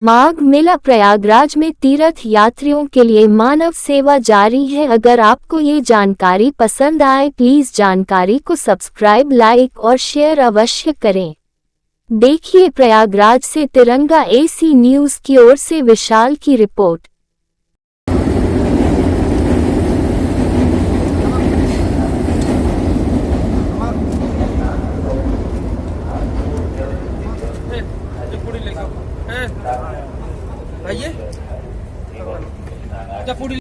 माघ मेला प्रयागराज में तीर्थ यात्रियों के लिए मानव सेवा जारी है। अगर आपको ये जानकारी पसंद आए प्लीज जानकारी को सब्सक्राइब, लाइक और शेयर अवश्य करें। देखिए प्रयागराज से तिरंगा एसी न्यूज की ओर से विशाल की रिपोर्ट। आइए क्या पूरी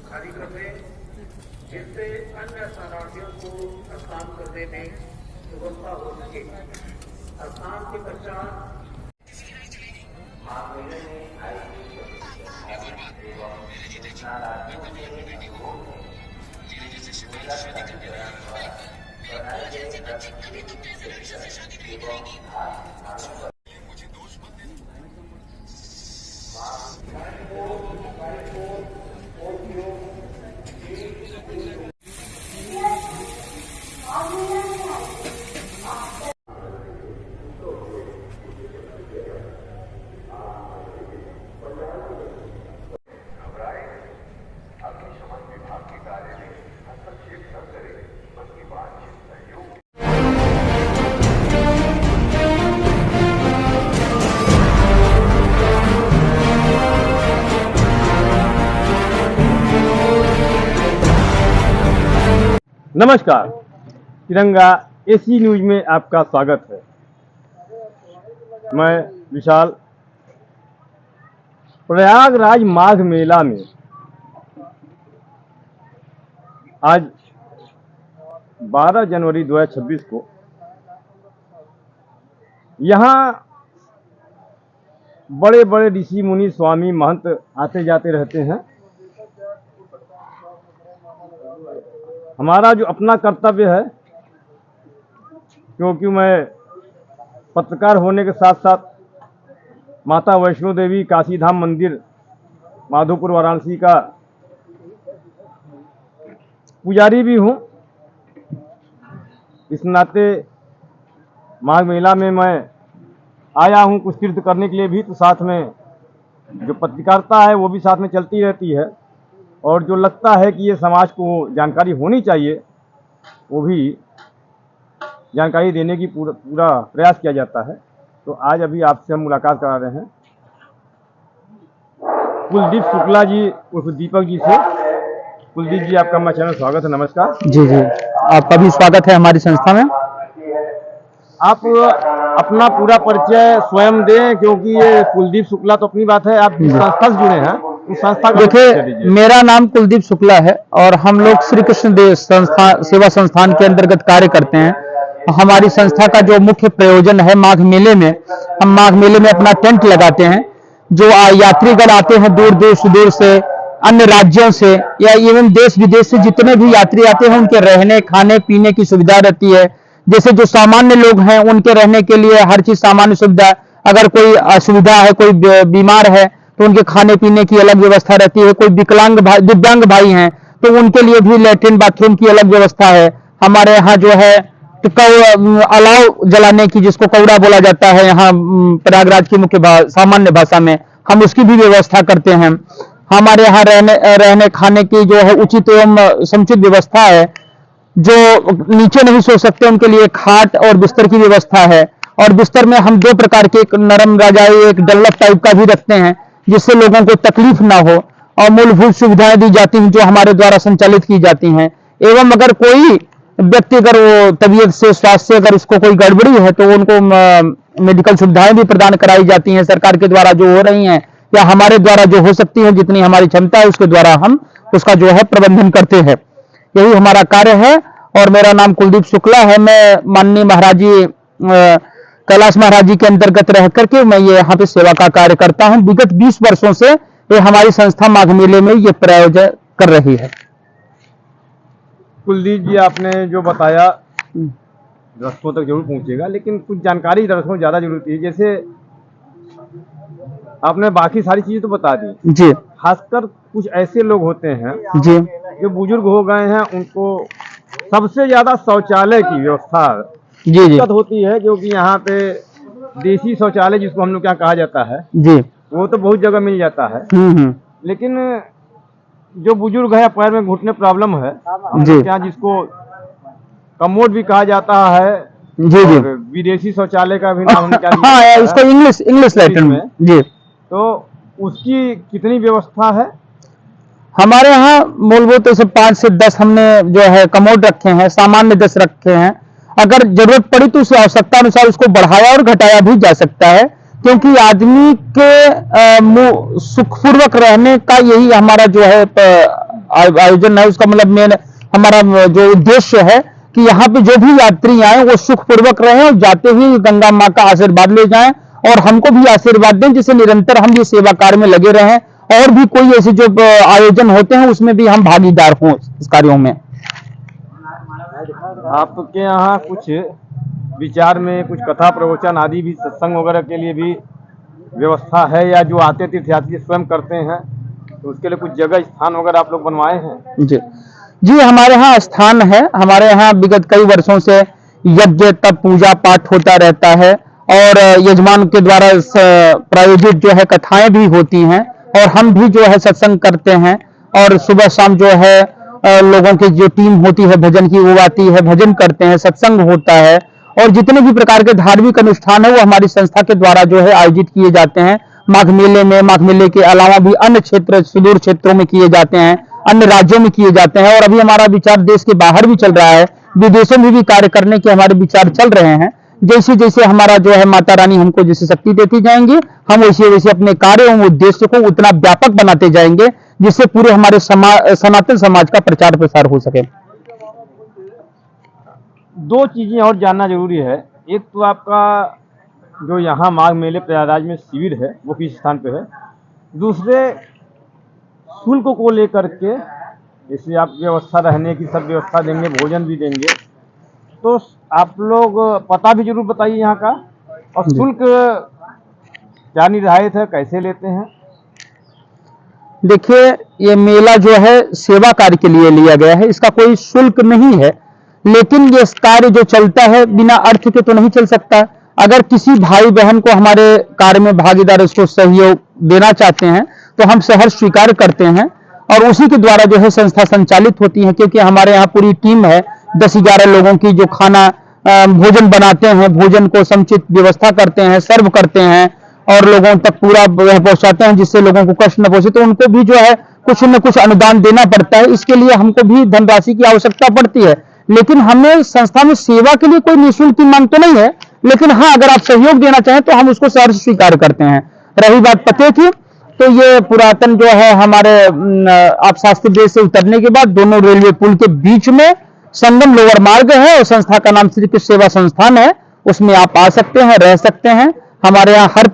खाली कर दें, जिससे अन्य शरणार्थियों को स्नान करने में सुगमता हो सके। स्नान के पश्चात नमस्कार, तिरंगा एसी न्यूज में आपका स्वागत है। मैं विशाल। प्रयागराज माघ मेला में आज 12 जनवरी 2026 को यहाँ बड़े बड़े ऋषि मुनि स्वामी महंत आते जाते रहते हैं। हमारा जो अपना कर्तव्य है, क्योंकि मैं पत्रकार होने के साथ साथ माता वैष्णो देवी काशी धाम मंदिर माधोपुर वाराणसी का पुजारी भी हूँ, इस नाते माघ मेला में मैं आया हूँ कुछ तीर्थ करने के लिए भी। तो साथ में जो पत्रकारिता है वो भी साथ में चलती रहती है, और जो लगता है कि ये समाज को जानकारी होनी चाहिए वो भी जानकारी देने की पूरा प्रयास किया जाता है। तो आज अभी आपसे हम मुलाकात करा रहे हैं कुलदीप शुक्ला जी उर्फ दीपक जी से। कुलदीप जी, आपका हमारे चैनल स्वागत है। नमस्कार। जी जी, आपका भी स्वागत है हमारी संस्था में। आप अपना पूरा परिचय स्वयं दें, क्योंकि ये कुलदीप शुक्ला तो अपनी बात है, आप जिस संस्था से जुड़े हैं उस संस्था का देखिए, मेरा नाम कुलदीप शुक्ला है और हम लोग श्री कृष्ण देव संस्था सेवा संस्थान के अंतर्गत कार्य करते हैं। हमारी संस्था का जो मुख्य प्रयोजन है, माघ मेले में हम माघ मेले में अपना टेंट लगाते हैं। जो यात्रीगण आते हैं दूर दूर सुदूर से, अन्य राज्यों से या इवन देश विदेश से जितने भी यात्री आते हैं, उनके रहने खाने पीने की सुविधा रहती है। जैसे जो सामान्य लोग हैं उनके रहने के लिए हर चीज सामान्य सुविधा, अगर कोई असुविधा है, कोई बीमार है तो उनके खाने पीने की अलग व्यवस्था रहती है। कोई विकलांग भाई, दिव्यांग भाई हैं तो उनके लिए भी लैट्रिन बाथरूम की अलग व्यवस्था है। हमारे यहाँ जो है अलाव जलाने की, जिसको कौड़ा बोला जाता है यहाँ प्रयागराज की मुख्य सामान्य भाषा में, हम उसकी भी व्यवस्था करते हैं। हमारे यहाँ रहने खाने की जो है उचित एवं समुचित व्यवस्था है। जो नीचे नहीं सो सकते उनके लिए खाट और बिस्तर की व्यवस्था है। और बिस्तर में हम दो प्रकार के, एक नरम रजाई, एक डल्लप टाइप का भी रखते हैं, जिससे लोगों को तकलीफ ना हो। और मूलभूत सुविधाएं दी जाती हैं जो हमारे द्वारा संचालित की जाती हैं। एवं अगर कोई व्यक्ति अगर वो तबीयत से, स्वास्थ्य से अगर उसको कोई गड़बड़ी है तो उनको मेडिकल सुविधाएं भी प्रदान कराई जाती हैं सरकार के द्वारा, जो हो रही हैं या हमारे द्वारा जो हो सकती है, जितनी हमारी क्षमता है उसके द्वारा हम उसका जो है प्रबंधन करते हैं। यही हमारा कार्य है। और मेरा नाम कुलदीप शुक्ला है। मैं माननीय महाराज जी कैलाश महाराज जी के अंतर्गत रह करके मैं ये यहाँ पे सेवा का कार्य करता हूँ। विगत 20 वर्षों से ये हमारी संस्था माघ मेले में ये प्रायोजन कर रही है। कुलदीप जी, आपने जो बताया दर्शकों तक जरूर पहुंचेगा, लेकिन कुछ जानकारी दर्शकों को ज्यादा जरूरत है। जैसे आपने बाकी सारी चीजें तो बता दी जी, खासकर कुछ ऐसे लोग होते हैं जी जो बुजुर्ग हो गए हैं, उनको सबसे ज्यादा शौचालय की व्यवस्था जी जी दिक्कत होती है, क्योंकि यहाँ पे देसी शौचालय जिसको हम लोग क्या कहा जाता है, जी वो तो बहुत जगह मिल जाता है। लेकिन जो बुजुर्ग है, पैर में घुटने प्रॉब्लम है, जी क्या जिसको कमोड भी कहा जाता है, जी जी और विदेशी शौचालय का भी नाम हमने क्या दिया हाँ जाता है, इसको इंग्लिश लैट्रिन में जी। तो उसकी कितनी व्यवस्था है? हमारे यहाँ मूलभूत से 5 से 10 हमने जो है कमोड रखे हैं, सामान्य 10 रखे हैं। अगर जरूरत पड़ी तो उस आवश्यकता अनुसार उसको बढ़ाया और घटाया भी जा सकता है, क्योंकि आदमी के सुखपूर्वक रहने का यही हमारा जो है आयोजन है। उसका मतलब मेन हमारा जो उद्देश्य है कि यहाँ पे जो भी यात्री आए वो सुखपूर्वक रहें और जाते ही गंगा माँ का आशीर्वाद ले जाएं और हमको भी आशीर्वाद दें, जिससे निरंतर हम ये सेवा कार्य में लगे रहें और भी कोई ऐसे जो आयोजन होते हैं उसमें भी हम भागीदार हों इस कार्यों में। आपके यहाँ कुछ विचार में कुछ कथा प्रवचन आदि भी, सत्संग वगैरह के लिए भी व्यवस्था है, या जो आते तीर्थयात्री स्वयं करते हैं तो उसके लिए कुछ जगह स्थान वगैरह आप लोग बनवाए हैं? जी जी, हमारे यहाँ स्थान है। हमारे यहाँ विगत कई वर्षों से यज्ञ तप पूजा पाठ होता रहता है और यजमान के द्वारा प्रायोजित जो है कथाएं भी होती हैं और हम भी जो है सत्संग करते हैं और सुबह शाम जो है लोगों की जो टीम होती है भजन की वो आती है, भजन करते हैं, सत्संग होता है और जितने भी प्रकार के धार्मिक अनुष्ठान है वो हमारी संस्था के द्वारा जो है आयोजित किए जाते हैं। माघ मेले में, माघ मेले के अलावा भी अन्य क्षेत्र, सुदूर क्षेत्रों में किए जाते हैं, अन्य राज्यों में किए जाते हैं और अभी हमारा विचार देश के बाहर भी चल रहा है, विदेशों में भी कार्य करने के हमारे विचार चल रहे हैं। जैसे जैसे हमारा जो है माता रानी हमको जैसे शक्ति देती जाएंगी, हम वैसे वैसे अपने कार्य एवं उद्देश्य को उतना व्यापक बनाते जाएंगे जिससे पूरे हमारे सनातन समाज का प्रचार प्रसार हो सके। दो चीजें और जानना जरूरी है। एक तो आपका जो यहाँ माघ मेले प्रयागराज में शिविर है वो किस स्थान पे है, दूसरे शुल्क को लेकर के, जैसे आप व्यवस्था रहने की सब व्यवस्था देंगे, भोजन भी देंगे, तो आप लोग पता भी जरूर बताइए यहाँ का, और शुल्क क्या निर्धारित है, कैसे लेते हैं? देखिए, ये मेला जो है सेवा कार्य के लिए लिया गया है, इसका कोई शुल्क नहीं है, लेकिन ये कार्य जो चलता है बिना अर्थ के तो नहीं चल सकता। अगर किसी भाई बहन को हमारे कार्य में भागीदार उसको सहयोग देना चाहते हैं तो हम सहर्ष स्वीकार करते हैं और उसी के द्वारा जो है संस्था संचालित होती है, क्योंकि हमारे यहाँ पूरी टीम है 10-11 लोगों की जो खाना भोजन बनाते हैं, भोजन को समुचित व्यवस्था करते हैं, सर्व करते हैं और लोगों तक पूरा पहुंचाते हैं जिससे लोगों को कष्ट न पहुंचे। तो उनको भी जो है कुछ न कुछ अनुदान देना पड़ता है, इसके लिए हमको भी धनराशि की आवश्यकता पड़ती है। लेकिन हमें संस्था में सेवा के लिए कोई निःशुल्क की मांग तो नहीं है, लेकिन हाँ अगर आप सहयोग देना चाहें तो हम उसको सहर्ष स्वीकार करते हैं। रही बात पते की, तो ये पुरातन जो है हमारे आप शास्त्री देश से उतरने के बाद दोनों रेलवे पुल के बीच में संगम लोअर मार्ग है और संस्था का नाम श्री कृष्ण सेवा संस्थान है। उसमें आप आ सकते हैं, रह सकते हैं। हमारे यहाँ हर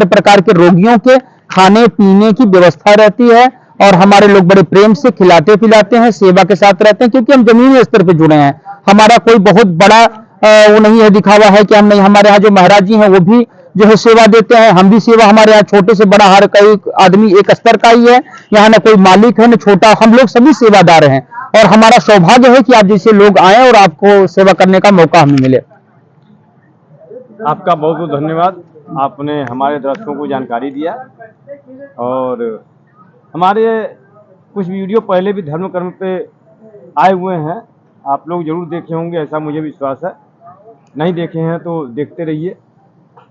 प्रकार के रोगियों के खाने पीने की व्यवस्था रहती है और हमारे लोग बड़े प्रेम से खिलाते पिलाते हैं, सेवा के साथ रहते हैं, क्योंकि हम जमीनी स्तर पे जुड़े हैं। हमारा कोई बहुत बड़ा वो नहीं है दिखावा है कि हम नहीं, हमारे यहाँ जो महाराज जी हैं वो भी जो है सेवा देते हैं, हम भी सेवा, हमारे यहाँ छोटे से बड़ा हर कोई आदमी एक स्तर का ही है, यहाँ ना कोई मालिक है न छोटा, हम लोग सभी सेवादार हैं और हमारा सौभाग्य है कि आप जैसे लोग आए और आपको सेवा करने का मौका हमें मिले। आपका बहुत बहुत धन्यवाद, आपने हमारे दर्शकों को जानकारी दिया और हमारे कुछ वीडियो पहले भी धर्म कर्म पे आए हुए हैं, आप लोग जरूर देखे होंगे ऐसा मुझे विश्वास है। नहीं देखे हैं तो देखते रहिए।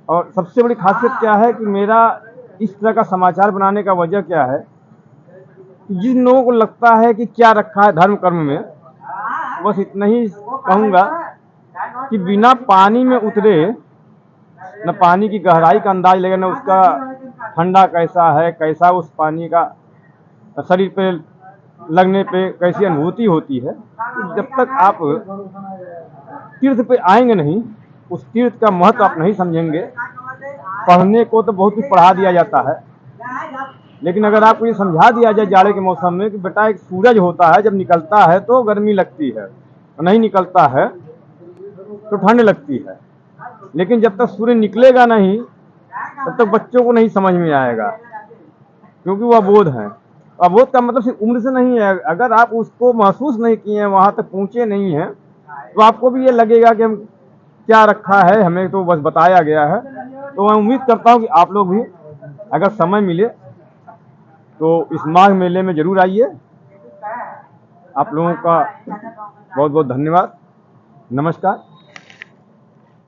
और सबसे बड़ी खासियत क्या है कि मेरा इस तरह का समाचार बनाने का वजह क्या है, जिन लोगों को लगता है कि क्या रखा है धर्म कर्म में, बस इतना ही कहूँगा कि बिना पानी में उतरे न पानी की गहराई का अंदाज लगेगा, न उसका ठंडा कैसा है, कैसा उस पानी का शरीर पे लगने पे कैसी अनुभूति होती है। जब तक आप तीर्थ पे आएंगे नहीं, उस तीर्थ का महत्व आप नहीं समझेंगे। पढ़ने को तो बहुत कुछ पढ़ा दिया जाता है, लेकिन अगर आपको ये समझा दिया जाए जाड़े के मौसम में कि बेटा एक सूरज होता है, जब निकलता है तो गर्मी लगती है, नहीं निकलता है तो ठंड लगती है, लेकिन जब तक सूर्य निकलेगा नहीं तब तक बच्चों को नहीं समझ में आएगा। क्योंकि वो अबोध हैं। अबोध का मतलब सिर्फ उम्र से नहीं है, अगर आप उसको महसूस नहीं किए हैं, वहाँ तक पहुँचे नहीं हैं, तो आपको भी ये लगेगा कि हम क्या रखा है, हमें तो बस बताया गया है। तो मैं उम्मीद करता हूँ कि आप लोग भी अगर समय मिले तो इस माघ मेले में जरूर आइए। आप लोगों का बहुत बहुत धन्यवाद। नमस्कार।